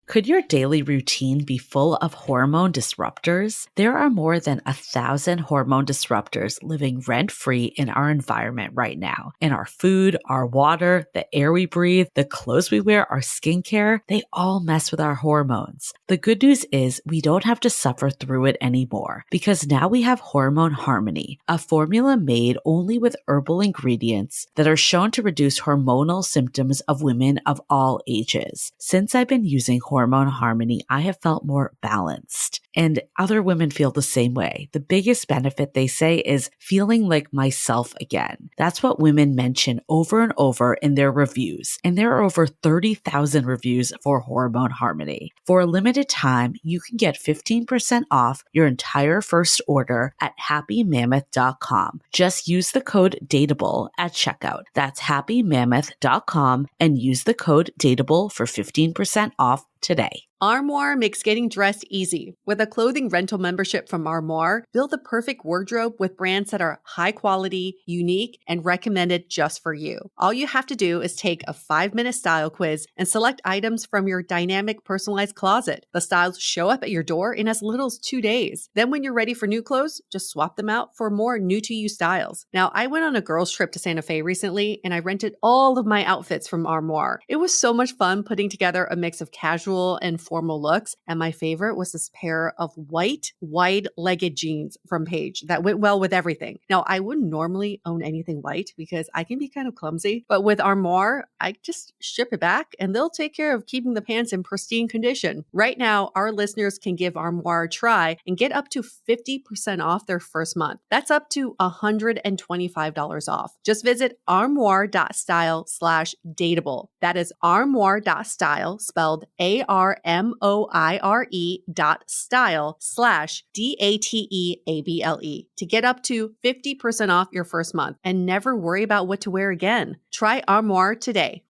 Could your daily routine be full of hormone disruptors? There are more than 1,000 hormone disruptors living rent-free in our environment right now. In our food, our water, the air we breathe, the clothes we wear, our skincare, they all mess with our hormones. The good news is we don't have to suffer through it anymore because now we have Hormone Harmony, a formula made only with herbal ingredients that are shown to reduce hormonal symptoms of women of all ages. Since I've been using Hormone Harmony, I have felt more balanced, and other women feel the same way. The biggest benefit, they say, is feeling like myself again. That's what women mention over and over in their reviews, and there are over 30,000 reviews for Hormone Harmony. For a limited time, you can get 15% off your entire first order at happymammoth.com. Just use the code DATEABLE at checkout. That's happymammoth.com and use the code DATEABLE for 15% off today. Armoire makes getting dressed easy. With a clothing rental membership from Armoire, build the perfect wardrobe with brands that are high quality, unique, and recommended just for you. All you have to do is take a 5-minute style quiz and select items from your dynamic personalized closet. The styles show up at your door in as little as 2 days. Then when you're ready for new clothes, just swap them out for more new-to-you styles. Now, I went on a girls' trip to Santa Fe recently, and I rented all of my outfits from Armoire. It was so much fun putting together a mix of casual and formal looks, and my favorite was this pair of white wide-legged jeans from Paige that went well with everything. Now, I wouldn't normally own anything white because I can be kind of clumsy, but with Armoire, I just ship it back and they'll take care of keeping the pants in pristine condition. Right now, our listeners can give Armoire a try and get up to 50% off their first month. That's up to $125 off. Just visit armoire.style/dateable. That is armoire.style, spelled ARMOIRE.style/DATEABLE to get up to 50% off your first month and never worry about what to wear again. Try Armoire today.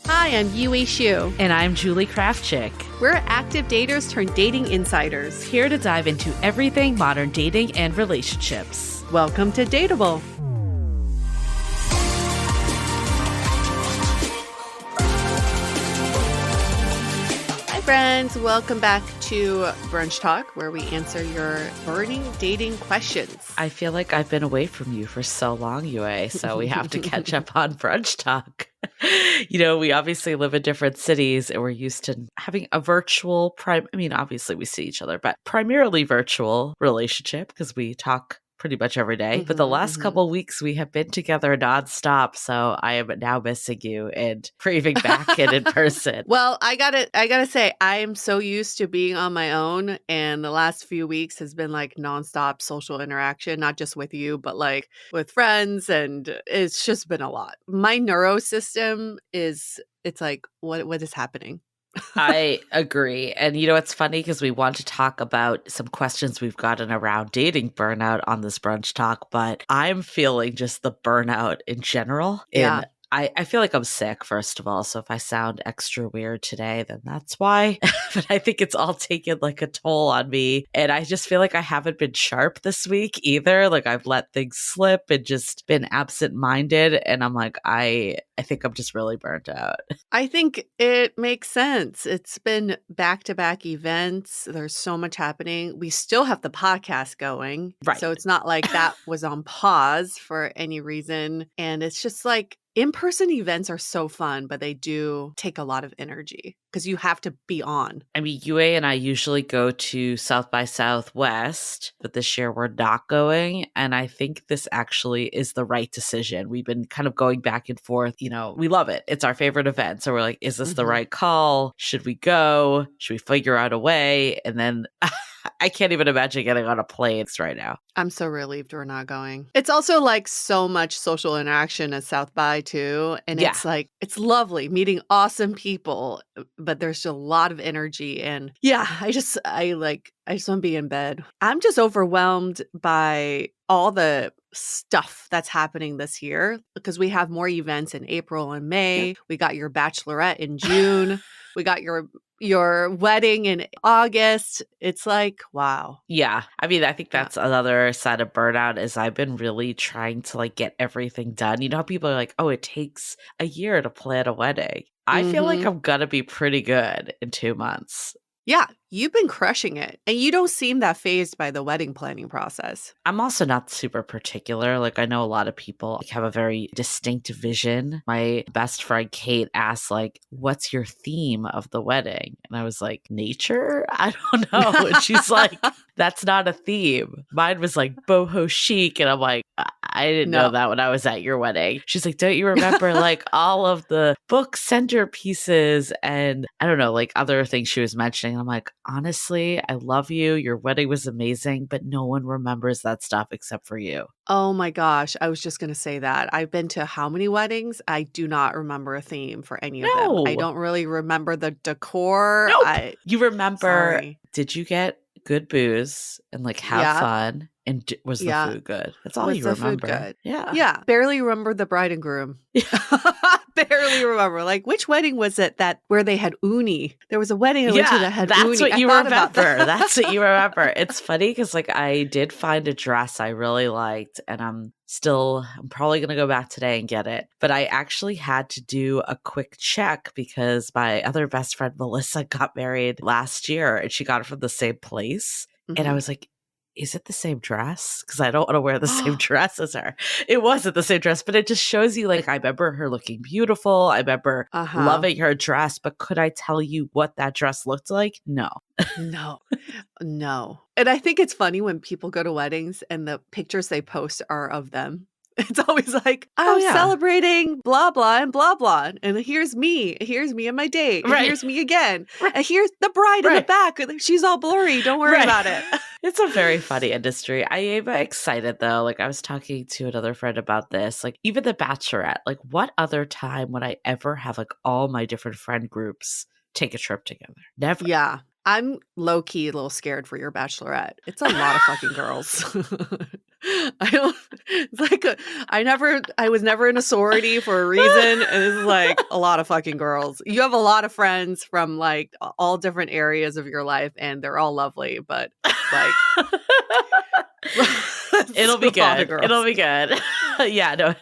Hi, I'm Yue Xu. And I'm Julie Kraftchick. We're active daters turned dating insiders. Here to dive into everything modern dating and relationships. Welcome to Dateable. Friends, welcome back to Brunch Talk, where we answer your burning dating questions. I feel like I've been away from you for so long, Yue, so we have to catch up on Brunch Talk. You know, we obviously live in different cities and we're used to having a virtual, obviously we see each other, but primarily virtual relationship because we talk pretty much every day. But the last couple of weeks we have been together nonstop. So I am now missing you and craving back in person. Well, I gotta say, I am so used to being on my own. And the last few weeks has been like nonstop social interaction, not just with you, but like with friends. And it's just been a lot. My neuro system it's like, what is happening? I agree. And you know, it's funny because we want to talk about some questions we've gotten around dating burnout on this Brunch Talk, but I'm feeling just the burnout in general. Yeah. I feel like I'm sick, first of all. So if I sound extra weird today, then that's why. But I think it's all taken like a toll on me. And I just feel like I haven't been sharp this week either. Like I've let things slip and just been absent-minded. And I'm like, I think I'm just really burnt out. I think it makes sense. It's been back-to-back events. There's so much happening. We still have the podcast going. Right. So it's not like that was on pause for any reason. And it's just like, in-person events are so fun, but they do take a lot of energy because you have to be on. I mean, Yue and I usually go to South by Southwest, but this year we're not going. And I think this actually is the right decision. We've been kind of going back and forth. You know, we love it. It's our favorite event. So we're like, is this the right call? Should we go? Should we figure out a way? And then I can't even imagine getting on a plane right now. I'm so relieved we're not going. It's also like so much social interaction at South by too. And it's like, it's lovely meeting awesome people, but there's a lot of energy. And yeah, I just want to be in bed. I'm just overwhelmed by all the stuff that's happening this year because we have more events in April and May. We got your Bachelorette in June. We got your wedding in August. It's like, wow. Yeah. I mean, I think that's another side of burnout is I've been really trying to like get everything done. You know how people are like, oh, it takes a year to plan a wedding. I feel like I'm going to be pretty good in 2 months. Yeah, you've been crushing it. And you don't seem that fazed by the wedding planning process. I'm also not super particular. Like, I know a lot of people have a very distinct vision. My best friend Kate asked, like, what's your theme of the wedding? And I was like, nature? I don't know. And she's like, that's not a theme. Mine was like boho chic. And I'm like, I didn't know that when I was at your wedding. She's like, don't you remember like all of the book centerpieces and I don't know, like other things she was mentioning. I'm like, honestly, I love you. Your wedding was amazing, but no one remembers that stuff except for you. Oh my gosh. I was just going to say that. I've been to how many weddings? I do not remember a theme for any of them. I don't really remember the decor. Nope. You remember, did you get good booze and like have fun? And was the food good? That's all you remember. Food good? Yeah. Yeah. Barely remember the bride and groom. Barely remember. Like, which wedding was it where they had uni? There was a wedding I went to that had uni. That's what you remember. That's what you remember. It's funny because like I did find a dress I really liked and I'm probably going to go back today and get it. But I actually had to do a quick check because my other best friend, Melissa, got married last year and she got it from the same place. And I was like, is it the same dress? Because I don't want to wear the same dress as her. It wasn't the same dress, but it just shows you like I remember her looking beautiful. I remember loving her dress, but could I tell you what that dress looked like? No. No. And I think it's funny when people go to weddings and the pictures they post are of them. It's always like, I'm celebrating blah, blah, and blah, blah. And here's me. Here's me and my date. And here's me again. And here's the bride in the back. She's all blurry. Don't worry about it. It's a very funny industry. I am excited though. Like I was talking to another friend about this. Like even the Bachelorette, like what other time would I ever have like all my different friend groups take a trip together? Never. Yeah. I'm low-key a little scared for your Bachelorette. It's a lot of fucking girls. I was never in a sorority for a reason. And it's like a lot of fucking girls. You have a lot of friends from like all different areas of your life and they're all lovely, but like It'll be good. It'll be good. Yeah, no.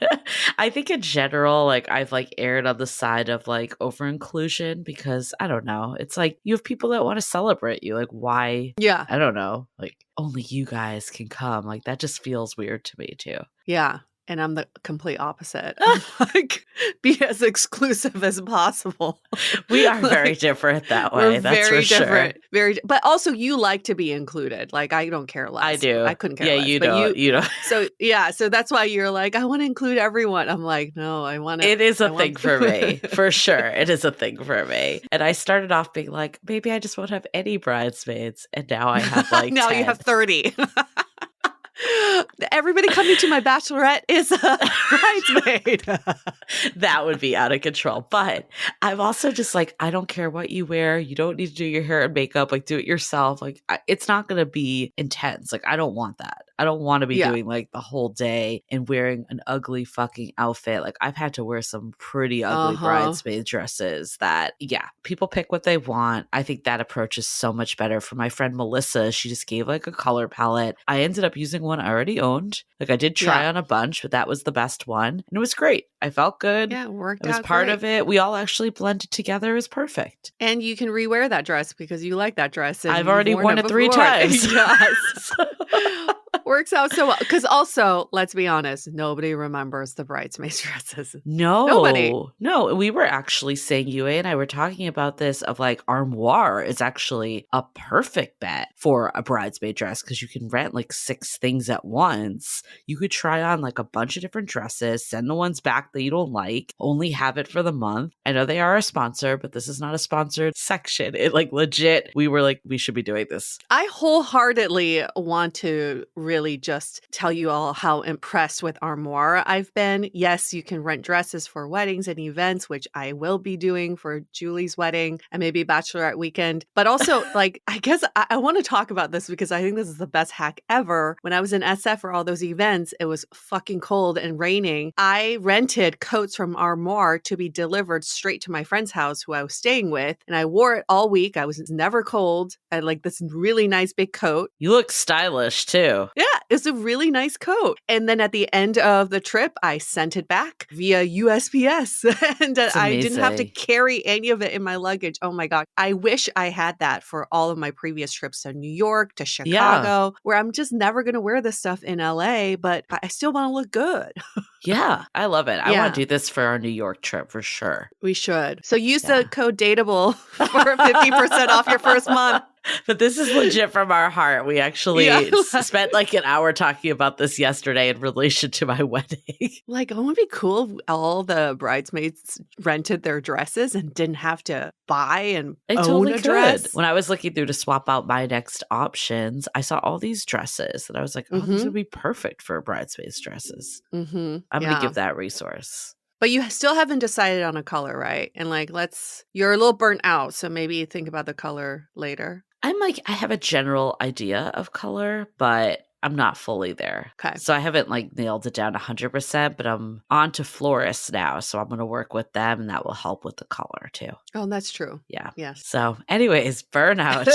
I think in general, like I've like erred on the side of like over inclusion because I don't know. It's like you have people that want to celebrate you. Like why? Yeah. I don't know. Like only you guys can come. Like that just feels weird to me too. Yeah. And I'm the complete opposite. I'm like, be as exclusive as possible. We are very different that way. We're that's very for different. Sure. But also you like to be included. Like I don't care less. I do. I couldn't care less. You don't. You don't. So yeah. So that's why you're like, I want to include everyone. I'm like, no, I want to. It is a thing for me. For sure. It is a thing for me. And I started off being like, maybe I just won't have any bridesmaids. And now I have like now 10. You have 30. Everybody coming to my Bachelorette is a bridesmaid. That would be out of control. But I'm also just like, I don't care what you wear. You don't need to do your hair and makeup. Like, do it yourself. Like, it's not going to be intense. Like, I don't want that. I don't want to be doing like the whole day and wearing an ugly fucking outfit. Like, I've had to wear some pretty ugly bridesmaid dresses that, people pick what they want. I think that approach is so much better. For my friend Melissa, she just gave like a color palette. I ended up using one I already owned. Like I did try on a bunch, but that was the best one. And it was great. I felt good. Yeah, it worked out. It was part of it. We all actually blended together. It was perfect. And you can rewear that dress because you like that dress. And I've already worn it 3 times. Yes. Works out so well. Because also, let's be honest, nobody remembers the bridesmaids' dresses. No. Nobody. No. We were actually saying, Yue and I were talking about this of like armoire is actually a perfect bet for a bridesmaid dress because you can rent like 6 things at once. You could try on like a bunch of different dresses, send the ones back that you don't like, only have it for the month. I know they are a sponsor, but this is not a sponsored section. It like legit, we were like, we should be doing this. I wholeheartedly want to really just tell you all how impressed with Armoire I've been. Yes, you can rent dresses for weddings and events, which I will be doing for Julie's wedding and maybe Bachelorette weekend. But also, like, I guess I want to talk about this because I think this is the best hack ever. When I was in SF for all those events, it was fucking cold and raining. I rented coats from Armoire to be delivered straight to my friend's house who I was staying with. And I wore it all week. I was never cold. I had like this really nice big coat. You look stylish too. Yeah, it's a really nice coat. And then at the end of the trip, I sent it back via USPS and It's I didn't have to amazing. carry any of it in my luggage. Oh my God. I wish I had that for all of my previous trips to New York, to Yeah. Chicago, where I'm just never going to wear this stuff in LA, but I still want to look good. Yeah. I love it. I want Yeah. to do this for our New York trip for sure. We should. So use Yeah. the code DATEABLE for 50% off your first month. But this is legit from our heart. We actually spent like an hour talking about this yesterday in relation to my wedding. Like, oh, it would be cool if all the bridesmaids rented their dresses and didn't have to buy and I own totally a could. dress. When I was looking through to swap out my next options, I saw all these dresses and I was like, oh, these would be perfect for bridesmaids' dresses. Mm-hmm. I'm going to give that resource. But you still haven't decided on a color, right? And like, you're a little burnt out, so maybe think about the color later. I'm like, I have a general idea of color, but I'm not fully there. Okay. So I haven't like nailed it down 100%, but I'm on to florists now. So I'm going to work with them and that will help with the color too. Oh, that's true. Yeah. Yes. So anyways, burnout.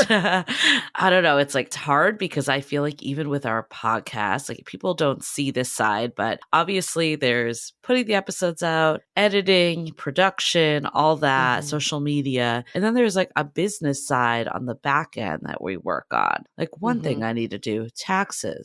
I don't know. It's hard because I feel like even with our podcast, like people don't see this side, but obviously there's putting the episodes out, editing, production, all that, social media. And then there's like a business side on the back end that we work on. Like one thing I need to do, taxes,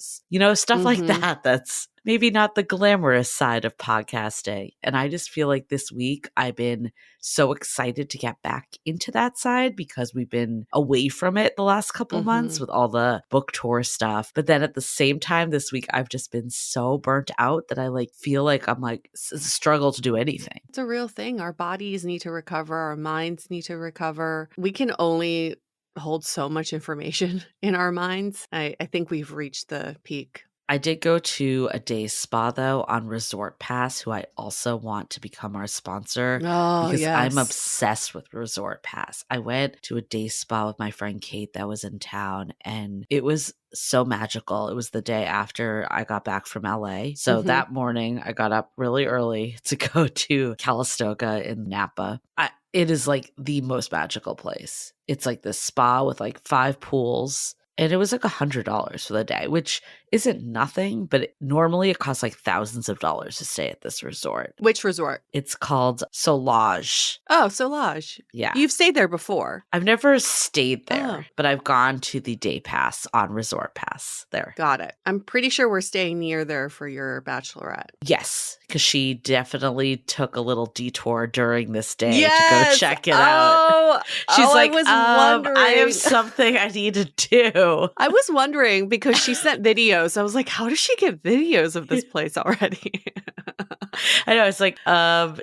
stuff like that. That's maybe not the glamorous side of podcasting. And I just feel like this week I've been so excited to get back into that side because we've been away from it the last couple months with all the book tour stuff. But then at the same time this week, I've just been so burnt out that I feel like I'm struggle to do anything. It's a real thing. Our bodies need to recover. Our minds need to recover. We can only hold so much information in our minds. I think we've reached the peak. I did go to a day spa though on Resort Pass, who I also want to become our sponsor because I'm obsessed with Resort Pass. I went to a day spa with my friend Kate that was in town and it was so magical. It was the day after I got back from LA. So that morning I got up really early to go to Calistoga in Napa. It is like the most magical place. It's like this spa with like 5 pools. And it was like $100 for the day, which isn't nothing, but normally it costs like thousands of dollars to stay at this resort. Which resort? It's called Solage. Oh, Solage. Yeah. You've stayed there before. I've never stayed there, but I've gone to the day pass on Resort Pass there. Got it. I'm pretty sure we're staying near there for your bachelorette. Yes, because she definitely took a little detour during this day to go check it out. She's like, I was wondering. I have something I need to do. I was wondering because she sent videos. I was like, how does she get videos of this place already? I know. It's like,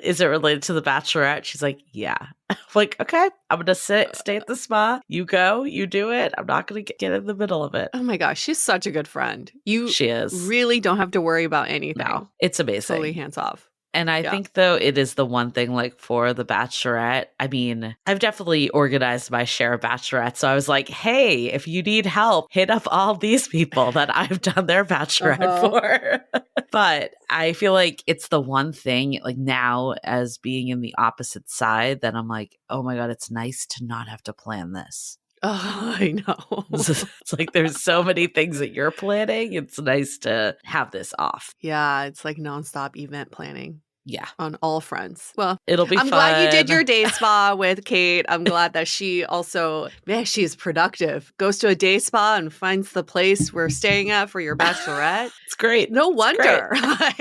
is it related to The Bachelorette? She's like, yeah. I'm like, okay, I'm going to stay at the spa. You go, you do it. I'm not going to get in the middle of it. Oh my gosh, she's such a good friend. She is. Really don't have to worry about anything. No, it's amazing. Fully hands off. And I think, though, it is the one thing for The Bachelorette. I mean, I've definitely organized my share of bachelorettes. So I was like, hey, if you need help, hit up all these people that I've done their bachelorette for. But I feel like it's the one thing, now as being in the opposite side, that I'm like, oh my God, it's nice to not have to plan this. Oh, I know. It's like there's so many things that you're planning. It's nice to have this off. Yeah, it's like nonstop event planning. Yeah. On all fronts. Well, it'll be I'm fun. glad you did your day spa with Kate. I'm glad that she also, she's productive. Goes to a day spa and finds the place we're staying at for your bachelorette. It's great. No wonder.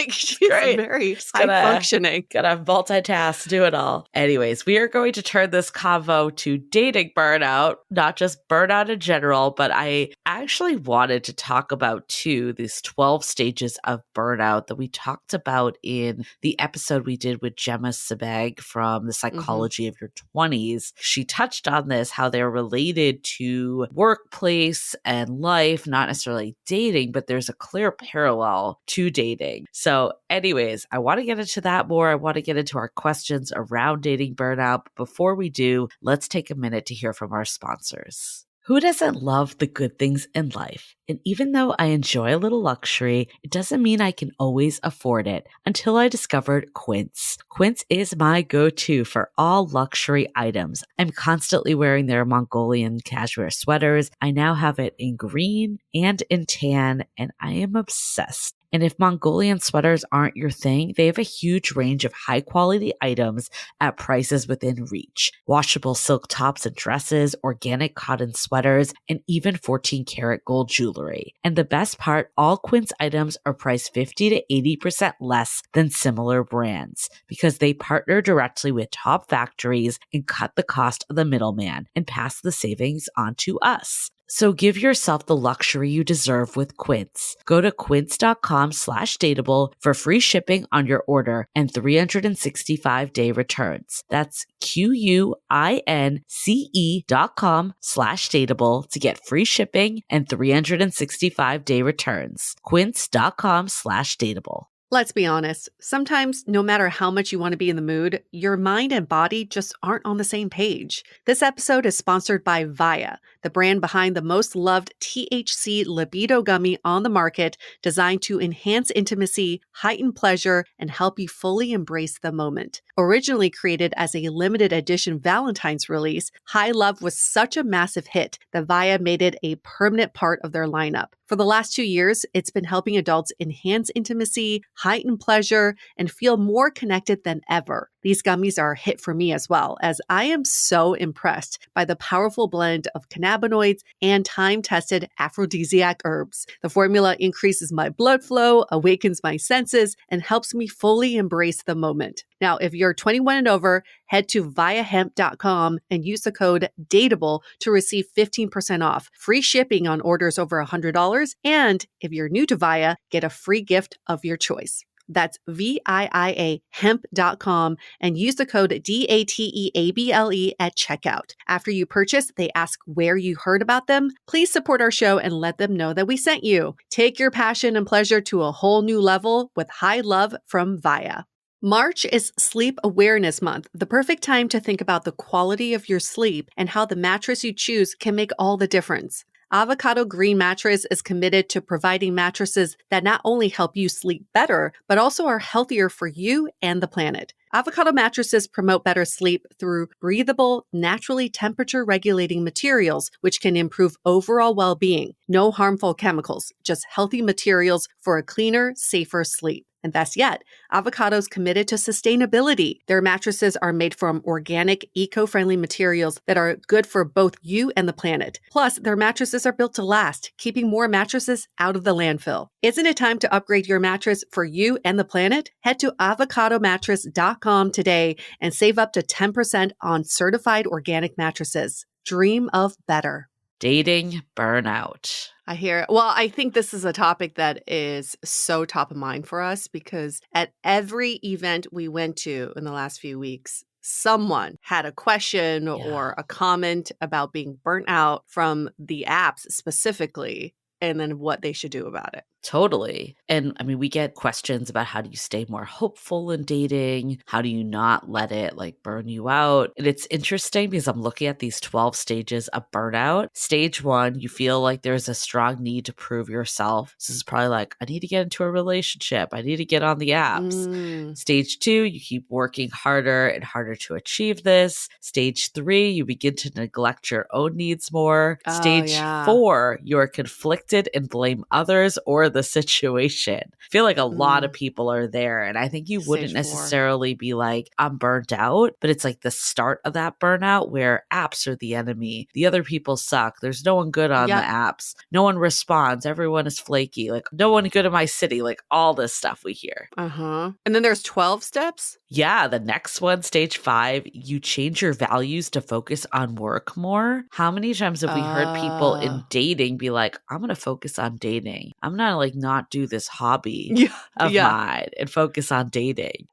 She's great. Very high functioning. Gotta multitask, do it all. Anyways, we are going to turn this convo to dating burnout, not just burnout in general, but I actually wanted to talk about too, these 12 stages of burnout that we talked about in the episode we did with Gemma Sebag from The Psychology of Your 20s. She touched on this, how they're related to workplace and life, not necessarily dating, but there's a clear parallel to dating. So anyways, I want to get into that more. I want to get into our questions around dating burnout. But before we do, let's take a minute to hear from our sponsors. Who doesn't love the good things in life? And even though I enjoy a little luxury, it doesn't mean I can always afford it until I discovered Quince. Quince is my go-to for all luxury items. I'm constantly wearing their Mongolian cashmere sweaters. I now have it in green and in tan, and I am obsessed. And if Mongolian sweaters aren't your thing, they have a huge range of high quality items at prices within reach. Washable silk tops and dresses, organic cotton sweaters, and even 14 karat gold jewelry. And the best part, all Quince items are priced 50 to 80% less than similar brands because they partner directly with top factories and cut the cost of the middleman and pass the savings on to us. So give yourself the luxury you deserve with Quince. Go to quince.com/dateable for free shipping on your order and 365-day returns. That's QUINCE.com/dateable to get free shipping and 365-day returns. Quince.com/dateable. Let's be honest, sometimes no matter how much you want to be in the mood, your mind and body just aren't on the same page. This episode is sponsored by Via, the brand behind the most loved THC libido gummy on the market, designed to enhance intimacy, heighten pleasure, and help you fully embrace the moment. Originally created as a limited edition Valentine's release, High Love was such a massive hit that Via made it a permanent part of their lineup. For the last 2 years, it's been helping adults enhance intimacy, heighten pleasure, and feel more connected than ever. These gummies are a hit for me as well, as I am so impressed by the powerful blend of cannabinoids and time-tested aphrodisiac herbs. The formula increases my blood flow, awakens my senses, and helps me fully embrace the moment. Now, if you're 21 and over, head to viahemp.com and use the code DATEABLE to receive 15% off, free shipping on orders over $100, and if you're new to Via, get a free gift of your choice. That's VIIA hemp.com and use the code DATEABLE at checkout. After you purchase, they ask where you heard about them. Please support our show and let them know that we sent you. Take your passion and pleasure to a whole new level with High Love from Via. March is Sleep Awareness Month, the perfect time to think about the quality of your sleep and how the mattress you choose can make all the difference. Avocado Green Mattress is committed to providing mattresses that not only help you sleep better, but also are healthier for you and the planet. Avocado mattresses promote better sleep through breathable, naturally temperature-regulating materials, which can improve overall well-being. No harmful chemicals, just healthy materials for a cleaner, safer sleep. And best yet, Avocado's committed to sustainability. Their mattresses are made from organic, eco-friendly materials that are good for both you and the planet. Plus, their mattresses are built to last, keeping more mattresses out of the landfill. Isn't it time to upgrade your mattress for you and the planet? Head to avocadomattress.com today and save up to 10% on certified organic mattresses. Dream of better. Dating burnout. I hear. Well, I think this is a topic that is so top of mind for us because at every event we went to in the last few weeks, someone had a question or a comment about being burnt out from the apps specifically, and then what they should do about it. Totally. And I mean, we get questions about how do you stay more hopeful in dating? How do you not let it like burn you out? And it's interesting because I'm looking at these 12 stages of burnout. Stage 1, you feel like there's a strong need to prove yourself. This is probably like, I need to get into a relationship. I need to get on the apps. Stage 2, you keep working harder and harder to achieve this. Stage 3, you begin to neglect your own needs more. Stage 4, you're conflicted and blame others or the situation. I feel like a lot of people are there, and I think you wouldn't necessarily be like, I'm burnt out, but it's like the start of that burnout where apps are the enemy. The other people suck. There's no one good on the apps. No one responds. Everyone is flaky. Like, no one good in my city. Like, all this stuff we hear. And then there's 12 steps? Yeah, the next one, stage 5, you change your values to focus on work more. How many times have we heard people in dating be like, I'm going to focus on dating. I'm not like not do this hobby of mine and focus on dating.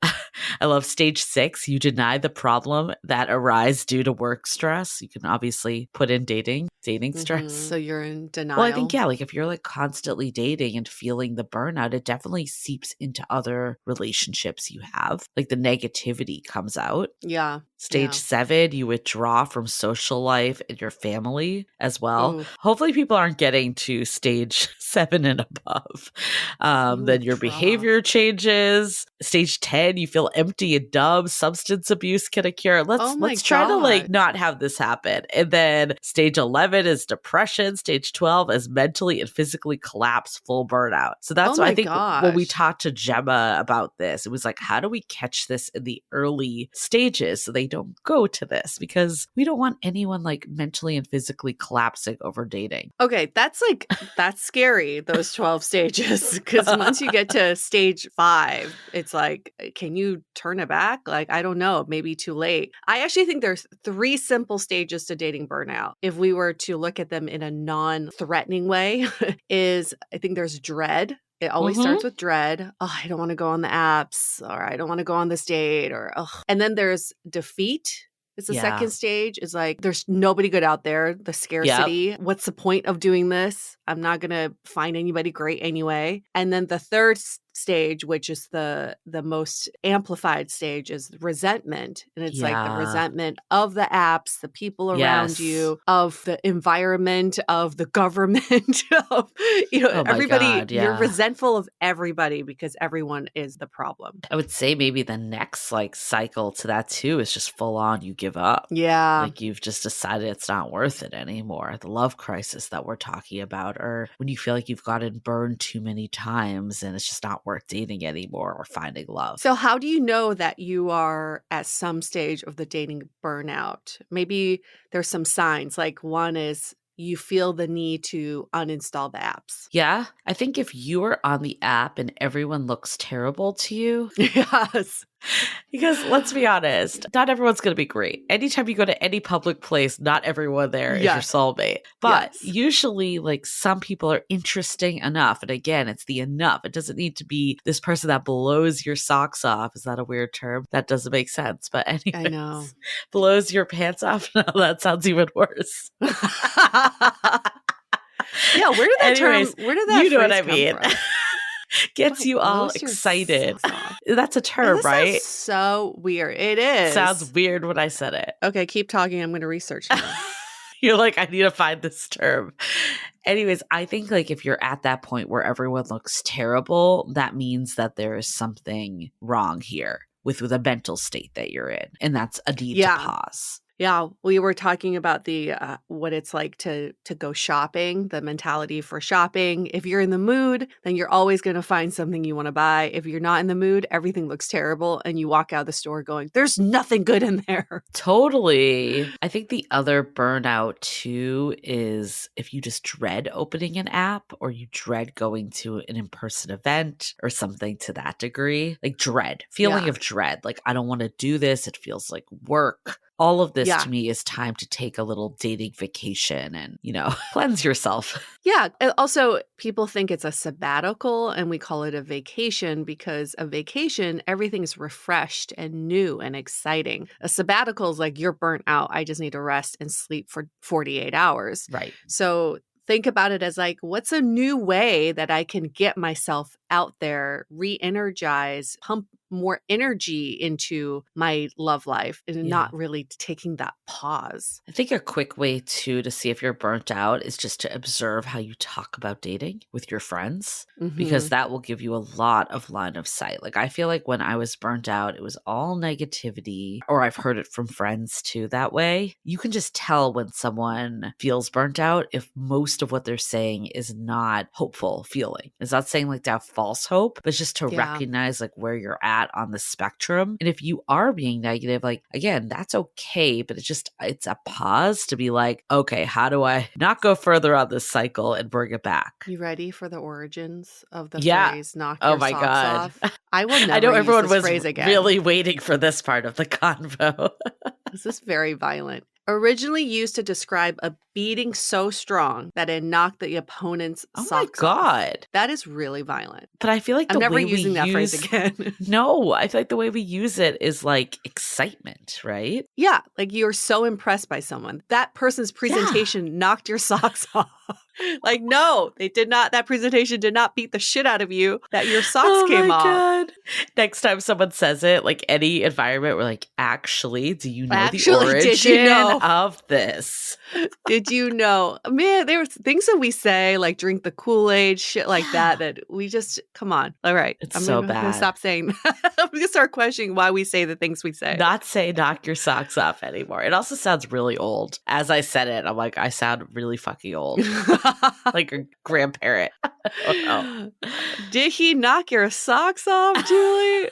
I love stage 6. You deny the problem that arise due to work stress. You can obviously put in dating stress. So you're in denial. Well, I think, like if you're like constantly dating and feeling the burnout, it definitely seeps into other relationships you have. Like the negativity comes out. Yeah. Stage Yeah. 7, you withdraw from social life and your family as well. Ooh. Hopefully people aren't getting to stage 7 and above. You Then your withdraw. behavior changes. Stage 10, you feel empty and dumb. Substance abuse can occur. Oh my Let's try to God. not have this happen. And then stage 11 is depression. Stage 12 is mentally and physically collapse, full burnout. So that's Oh why I my think when we gosh. talked to Gemma about this, it was like, how do we catch this in the early stages so they don't go to this? Because we don't want anyone mentally and physically collapsing over dating. Okay, that's scary, those 12 stages. Because once you get to stage 5, it's like, can you turn it back? I don't know, maybe too late. I actually think there's 3 simple stages to dating burnout. If we were to look at them in a non-threatening way, I think there's dread. It always starts with dread. Oh, I don't want to go on the apps, or I don't want to go on this date, or and then there's defeat. It's the second stage. Is there's nobody good out there. The scarcity. Yep. What's the point of doing this? I'm not going to find anybody great anyway. And then the third stage, which is the most amplified stage, is resentment. And it's the resentment of the apps, the people around you, of the environment, of the government, of everybody. God, You're resentful of everybody because everyone is the problem. I would say maybe the next cycle to that too is just full on you give up. Yeah. You've just decided it's not worth it anymore. The love crisis that we're talking about, or when you feel like you've gotten burned too many times and it's just not worth dating anymore or finding love. So how do you know that you are at some stage of the dating burnout? Maybe there's some signs. One is you feel the need to uninstall the apps. Yeah. I think if you are on the app and everyone looks terrible to you. Yes. Because let's be honest, not everyone's going to be great. Anytime you go to any public place, not everyone there is your soulmate. But usually, some people are interesting enough. And again, it's the enough. It doesn't need to be this person that blows your socks off. Is that a weird term? That doesn't make sense. But anyways, I know. Blows your pants off? No, that sounds even worse. Yeah, where did that Anyways, term, where did that you know phrase what I come mean? from? Gets you all excited. That's a term, This right? is so weird. It is. Sounds weird when I said it. Okay, keep talking. I'm going to research now. You're like, I need to find this term. Anyways, I think if you're at that point where everyone looks terrible, that means that there is something wrong here with the mental state that you're in. And that's a need to pause. Yeah, we were talking about the what it's like to go shopping, the mentality for shopping. If you're in the mood, then you're always going to find something you want to buy. If you're not in the mood, everything looks terrible, and you walk out of the store going, "There's nothing good in there." Totally. I think the other burnout too is if you just dread opening an app, or you dread going to an in-person event or something to that degree. Feeling of dread. I don't want to do this. It feels like work. All of this to me is time to take a little dating vacation and, cleanse yourself. Yeah. Also, people think it's a sabbatical and we call it a vacation because a vacation, everything's refreshed and new and exciting. A sabbatical is you're burnt out. I just need to rest and sleep for 48 hours. Right. So think about it as what's a new way that I can get myself out there, re-energize, pump more energy into my love life and not really taking that pause. I think a quick way too to see if you're burnt out is just to observe how you talk about dating with your friends, because that will give you a lot of line of sight. I feel like when I was burnt out, it was all negativity, or I've heard it from friends too that way. You can just tell when someone feels burnt out if most of what they're saying is not hopeful feeling. It's not saying to have false hope, but just to recognize where you're at on the spectrum. And if you are being negative, again, that's okay, but it's a pause to be okay, how do I not go further on this cycle and bring it back? You ready for the origins of the phrase knock your socks off? I will never I know everyone was really waiting for this part of the convo. This is very violent. Originally used to describe a beating so strong that it knocked the opponent's socks off. God. That is really violent. But I feel like I'm never using that phrase again. No, I feel like the way we use it is excitement, right? Yeah, you're so impressed by someone. That person's presentation knocked your socks off. Like, no, they did not. That presentation did not beat the shit out of you that your socks Oh came my off. God. Next time someone says it, like any environment, we're like, actually, do you know the Actually, did you origin know? of this? Did you know? Man, there was things that we say, like drink the Kool-Aid, shit like Yeah. that we just, come on. All right. It's I'm so gonna bad. stop saying that. I'm gonna start questioning why we say the things we say. Not say knock your socks off anymore. It also sounds really old. As I said it, I'm like, I sound really fucking old. Like a grandparent. I don't know. Did he knock your socks off, Julie?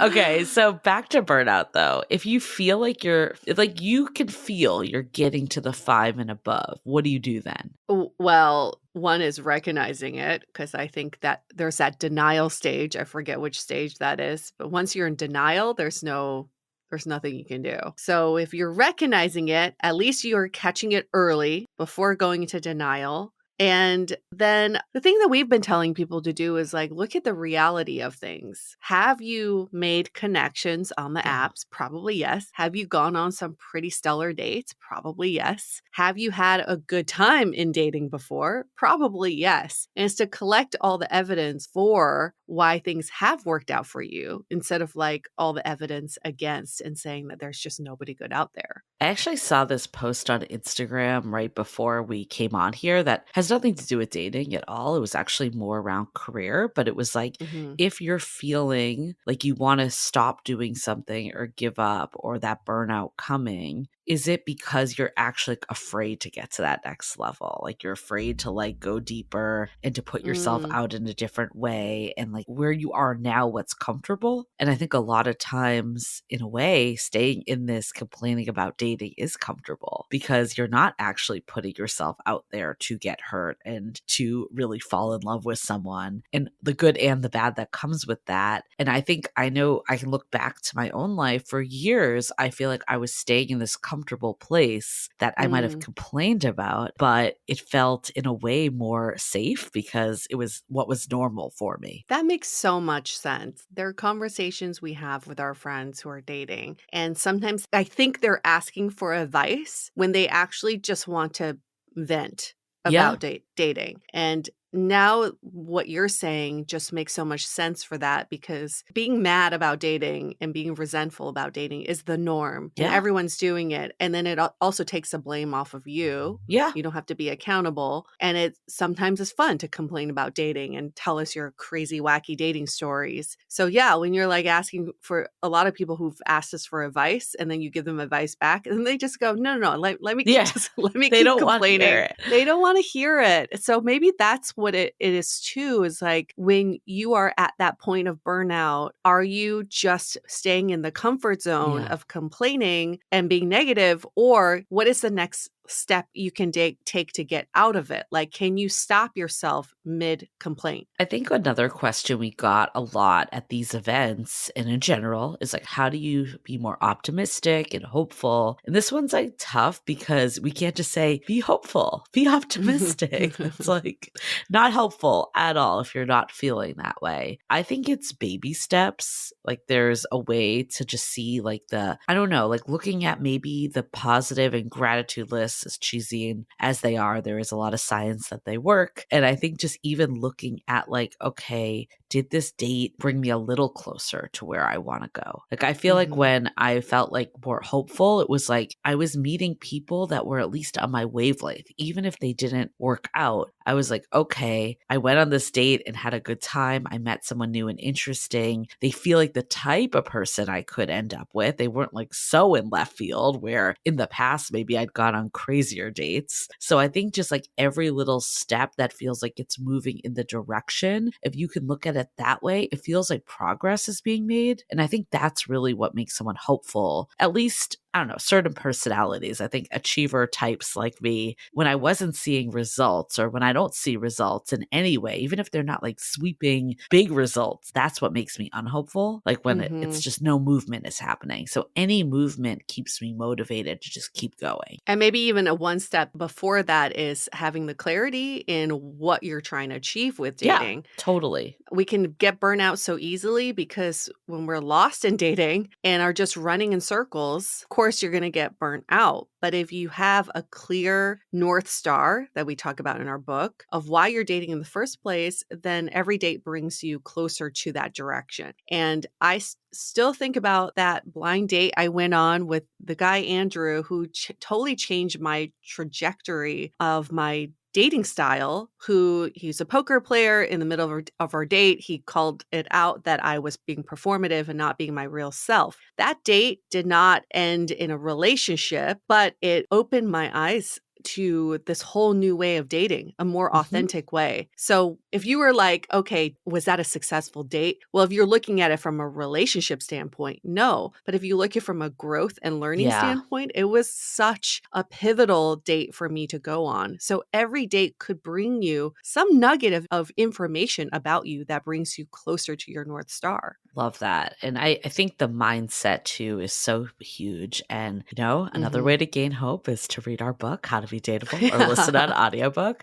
Okay, so back to burnout though. If you feel like you can feel you're getting to the 5 and above, what do you do then? Well, one is recognizing it because I think that there's that denial stage. I forget which stage that is, but once you're in denial, there's nothing you can do. So if you're recognizing it, at least you're catching it early before going into denial. And then the thing that we've been telling people to do is like, look at the reality of things. Have you made connections on the Yeah. apps? Probably yes. Have you gone on some pretty stellar dates? Probably yes. Have you had a good time in dating before? Probably yes. And it's to collect all the evidence for why things have worked out for you instead of like all the evidence against and saying that there's just nobody good out there. I actually saw this post on Instagram right before we came on here that has nothing to do with dating at all. It was actually more around career, but it was like, Mm-hmm. if you're feeling like you want to stop doing something or give up or that burnout coming, is it because you're actually afraid to get to that next level? Like you're afraid to like go deeper and to put yourself out in a different way and like where you are now, what's comfortable? And I think a lot of times in a way, staying in this complaining about dating is comfortable because you're not actually putting yourself out there to get hurt and to really fall in love with someone and the good and the bad that comes with that. And I think I know I can look back to my own life for years. I feel like I was staying in this comfortable place that I might have complained about, but it felt in a way more safe because it was what was normal for me. That makes so much sense. There are conversations we have with our friends who are dating, and sometimes I think they're asking for advice when they actually just want to vent about dating. And now what you're saying just makes so much sense for that because being mad about dating and being resentful about dating is the norm and everyone's doing it. And then it also takes the blame off of you. Yeah. You don't have to be accountable. And it sometimes is fun to complain about dating and tell us your crazy, wacky dating stories. So yeah, when you're like asking for a lot of people who've asked us for advice and then you give them advice back and they just go, no, let me keep complaining. They don't want to hear it. So maybe that's what it is too, is like when you are at that point of burnout, are you just staying in the comfort zone of complaining and being negative, or what is the next step you can take to get out of it? Like, can you stop yourself mid complaint? I think another question we got a lot at these events and in general is like, how do you be more optimistic and hopeful? And this one's like tough because we can't just say, be hopeful, be optimistic. It's like not helpful at all if you're not feeling that way. I think it's baby steps. Like there's a way to just see like I don't know, like looking at maybe the positive and gratitude list, as cheesy as they are, there is a lot of science that they work. And I think just even looking at like, okay, did this date bring me a little closer to where I want to go? Like, I feel like when I felt like more hopeful, it was like I was meeting people that were at least on my wavelength. Even if they didn't work out, I was like, okay, I went on this date and had a good time. I met someone new and interesting. They feel like the type of person I could end up with. They weren't like so in left field where in the past, maybe I'd gone on crazier dates. So I think just like every little step that feels like it's moving in the direction, if you can look at it that way, it feels like progress is being made. And I think that's really what makes someone hopeful, at least I don't know, certain personalities. I think achiever types like me, when I wasn't seeing results or when I don't see results in any way, even if they're not like sweeping big results, that's what makes me unhopeful. Like when it's just no movement is happening. So any movement keeps me motivated to just keep going. And maybe even a one step before that is having the clarity in what you're trying to achieve with dating. Yeah, totally. We can get burnout so easily because when we're lost in dating and are just running in circles, of course, course, you're going to get burnt out. But if you have a clear North Star that we talk about in our book of why you're dating in the first place, then every date brings you closer to that direction. And I still think about that blind date I went on with the guy, Andrew, who totally changed my trajectory of my dating style. He's a poker player. In the middle of our date, he called it out that I was being performative and not being my real self. That date did not end in a relationship, but it opened my eyes to this whole new way of dating, a more authentic way. So if you were like, okay, was that a successful date? Well, if you're looking at it from a relationship standpoint, no. But if you look at it from a growth and learning standpoint, it was such a pivotal date for me to go on. So every date could bring you some nugget of information about you that brings you closer to your North Star. Love that. And I think the mindset too is so huge. And, another way to gain hope is to read our book, How to Be Dateable, or listen on audiobook.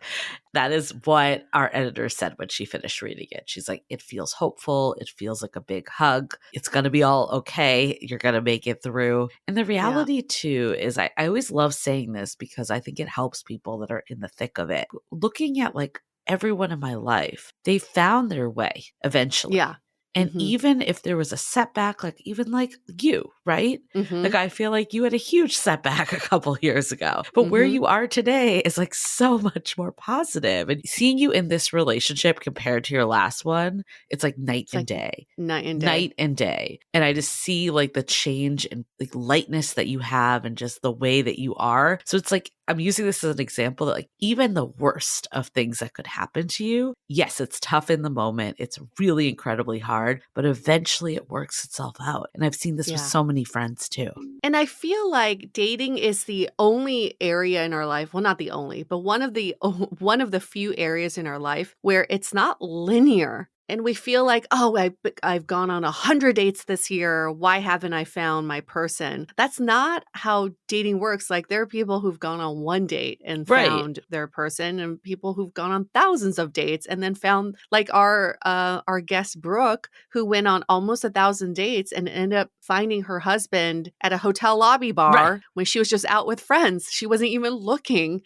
That is what our editor said when she finished reading it. She's like, it feels hopeful. It feels like a big hug. It's going to be all okay. You're going to make it through. And the reality too is I always love saying this because I think it helps people that are in the thick of it. Looking at like everyone in my life, they found their way eventually. Yeah. And even if there was a setback, like even like you, right? Like I feel like you had a huge setback a couple years ago, but where you are today is like so much more positive. And seeing you in this relationship compared to your last one, it's like night and day. Night and day. Night and day. And I just see like the change and like lightness that you have and just the way that you are. So it's like, I'm using this as an example that like even the worst of things that could happen to you, yes, it's tough in the moment. It's really incredibly hard, but eventually it works itself out. And I've seen this with so many friends too. And I feel like dating is the only area in our life, well, not the only, but one of the few areas in our life where it's not linear. And we feel like, oh, I've gone on 100 dates this year. Why haven't I found my person? That's not how dating works. Like there are people who've gone on one date and found their person, and people who've gone on thousands of dates and then found, like our guest Brooke, who went on almost 1,000 dates and ended up finding her husband at a hotel lobby bar when she was just out with friends. She wasn't even looking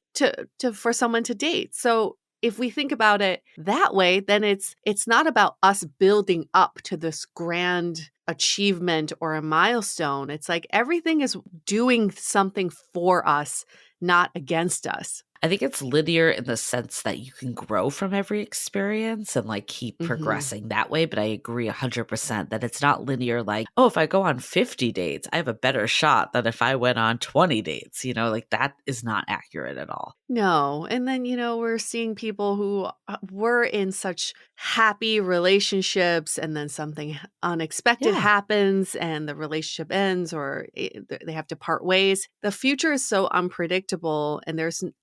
for someone to date. So if we think about it that way, then it's not about us building up to this grand achievement or a milestone. It's like everything is doing something for us, not against us. I think it's linear in the sense that you can grow from every experience and like keep progressing that way. But I agree 100% that it's not linear. Like, oh, if I go on 50 dates, I have a better shot than if I went on 20 dates. Like that is not accurate at all. No. And then, we're seeing people who were in such happy relationships and then something unexpected happens and the relationship ends or they have to part ways. The future is so unpredictable. And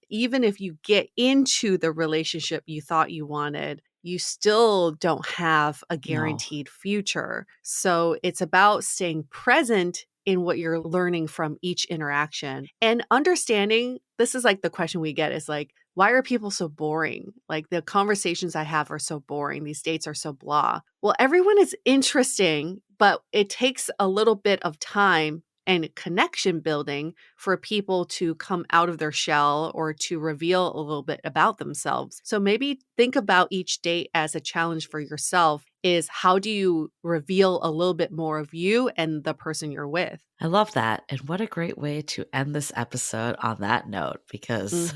even if you get into the relationship you thought you wanted, you still don't have a guaranteed future. So it's about staying present in what you're learning from each interaction and understanding. This is like the question we get is like, why are people so boring? Like the conversations I have are so boring. These dates are so blah. Well, everyone is interesting, but it takes a little bit of time and connection building for people to come out of their shell or to reveal a little bit about themselves. So maybe think about each date as a challenge for yourself is how do you reveal a little bit more of you and the person you're with? I love that. And what a great way to end this episode on that note, because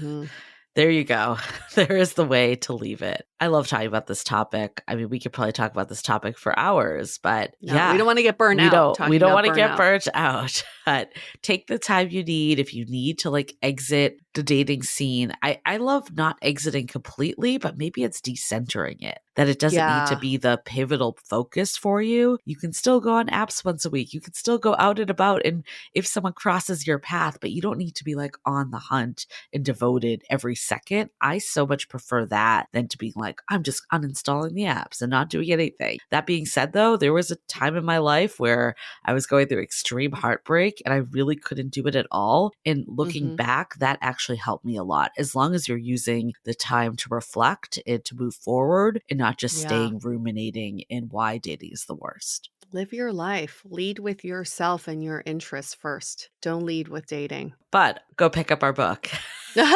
there you go. There is the way to leave it. I love talking about this topic. I mean, we could probably talk about this topic for hours, but we don't want to get burned out. We don't want to get burnt out, but take the time you need. If you need to like exit the dating scene, I love not exiting completely, but maybe it's decentering it, that it doesn't need to be the pivotal focus for you. You can still go on apps once a week. You can still go out and about. And if someone crosses your path, but you don't need to be like on the hunt and devoted every second. I so much prefer that than to be like, I'm just uninstalling the apps and not doing anything. That being said, though, there was a time in my life where I was going through extreme heartbreak and I really couldn't do it at all. And looking back, that actually helped me a lot. As long as you're using the time to reflect and to move forward and not just staying ruminating in why dating is the worst. Live your life. Lead with yourself and your interests first. Don't lead with dating. But go pick up our book. Pick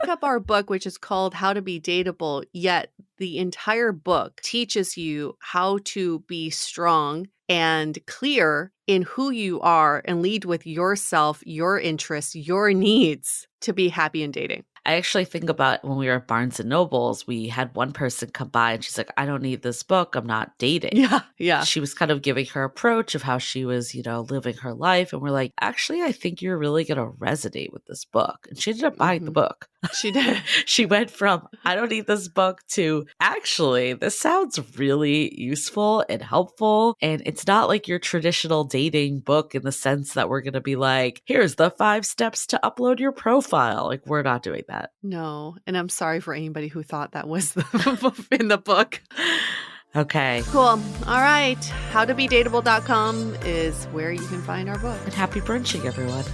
up our book, which is called How to Be Dateable, yet the entire book teaches you how to be strong and clear in who you are and lead with yourself, your interests, your needs to be happy in dating. I actually think about when we were at Barnes & Nobles, we had one person come by and she's like, I don't need this book. I'm not dating. Yeah. She was kind of giving her approach of how she was, living her life. And we're like, actually, I think you're really going to resonate with this book. And she ended up buying the book. She did. She went from, I don't need this book to, actually, this sounds really useful and helpful. And it's not like your traditional dating book in the sense that we're going to be like, here's the 5 steps to upload your profile. Like, we're not doing that. No. And I'm sorry for anybody who thought that was in the book. Okay. Cool. All right. Howtobedateable.com is where you can find our book. And happy brunching, everyone.